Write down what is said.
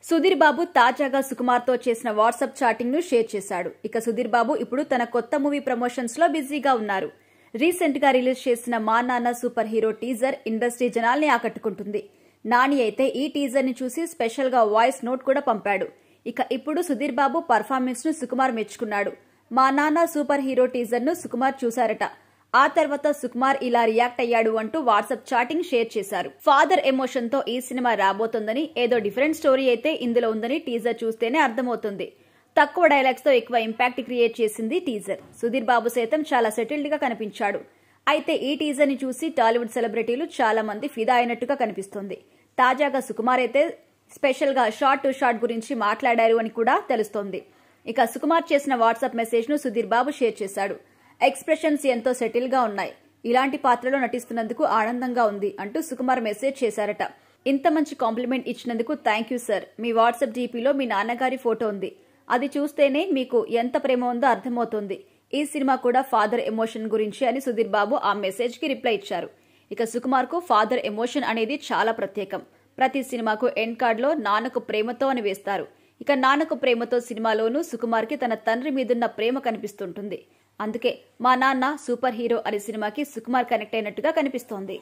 సుధీర్ బాబు తాజాగా సుకుమార్ తో చేసిన వాట్సాప్ చాటింగ్ ను షేర్ చేశాడు. ఇక సుధీర్ బాబు ఇప్పుడు తన కొత్త మూవీ ప్రమోషన్స్ లో బిజీగా ఉన్నారు. రీసెంట్ గా రిలీజ్ చేసిన మా నాన్న సూపర్ హీరో టీజర్ ఇండస్ట్రీ జనాల్ని ఆకట్టుకుంటుంది. నాని అయితే ఈ టీజర్ ని చూసి స్పెషల్ గా వాయిస్ నోట్ కూడా పంపాడు. ఇక ఇప్పుడు సుధీర్ బాబు పర్ఫార్మెన్స్ ను సుకుమార్ మెచ్చుకున్నాడు. మా నాన్న సూపర్ హీరో టీజర్ ను సుకుమార్ చూశారట. ఆ తర్వాత సుకుమార్ ఇలా రియాక్ట్ అయ్యాడు అంటూ వాట్సాప్ చాటింగ్ షేర్ చేశారు. ఫాదర్ ఎమోషన్ తో ఈ సినిమా రాబోతోందని, ఏదో డిఫరెంట్ స్టోరీ అయితే ఇందులో ఉందని టీజర్ చూస్తేనే అర్థమవుతుంది. తక్కువ డైలాగ్స్ తో ఎక్కువ ఇంపాక్ట్ క్రియేట్ చేసింది టీజర్. సుధీర్ బాబు సైతం చాలా సెటిల్డ్ గా కనిపించాడు. అయితే ఈ టీజర్ ని చూసి టాలీవుడ్ సెలబ్రిటీలు చాలా మంది ఫిదా అయినట్టుగా కనిపిస్తోంది. తాజాగా సుకుమార్ అయితే స్పెషల్ గా షార్ట్ టు షార్ట్ గురించి మాట్లాడారు అని కూడా తెలుస్తోంది. ఇక సుకుమార్ చేసిన వాట్సాప్ మెసేజ్ ను సుధీర్ బాబు షేర్ చేశాడు. ఎక్స్ప్రెషన్స్ ఎంతో సెటిల్ గా ఉన్నాయి. ఇలాంటి పాత్రలో నటిస్తున్నందుకు ఆనందంగా ఉంది అంటూ సుకుమార్ మెసేజ్ చేశారట. ఇంత మంచి కాంప్లిమెంట్ ఇచ్చినందుకు థ్యాంక్ యూ సార్. మీ వాట్సాప్ డీపీలో మీ నాన్నగారి ఫోటో ఉంది. అది చూస్తేనే మీకు ఎంత ప్రేమ ఉందో అర్థమవుతోంది. ఈ సినిమా కూడా ఫాదర్ ఎమోషన్ గురించి అని సుధీర్ బాబు ఆ మెసేజ్ కి రిప్లై ఇచ్చారు. ఇక సుకుమార్ కు ఫాదర్ ఎమోషన్ అనేది చాలా ప్రత్యేకం. ప్రతి సినిమాకు ఎండ్ కార్డ్ లో నాన్నకు ప్రేమతో అని వేస్తారు. ఇక నాన్నకు ప్రేమతో సినిమాలోనూ సుకుమార్ కి తన తండ్రి మీదున్న ప్రేమ కనిపిస్తుంటుంది. అందుకే మా నాన్న సూపర్ హీరో అనే సినిమాకి సుకుమార్ కనెక్ట్ అయినట్టుగా కనిపిస్తోంది.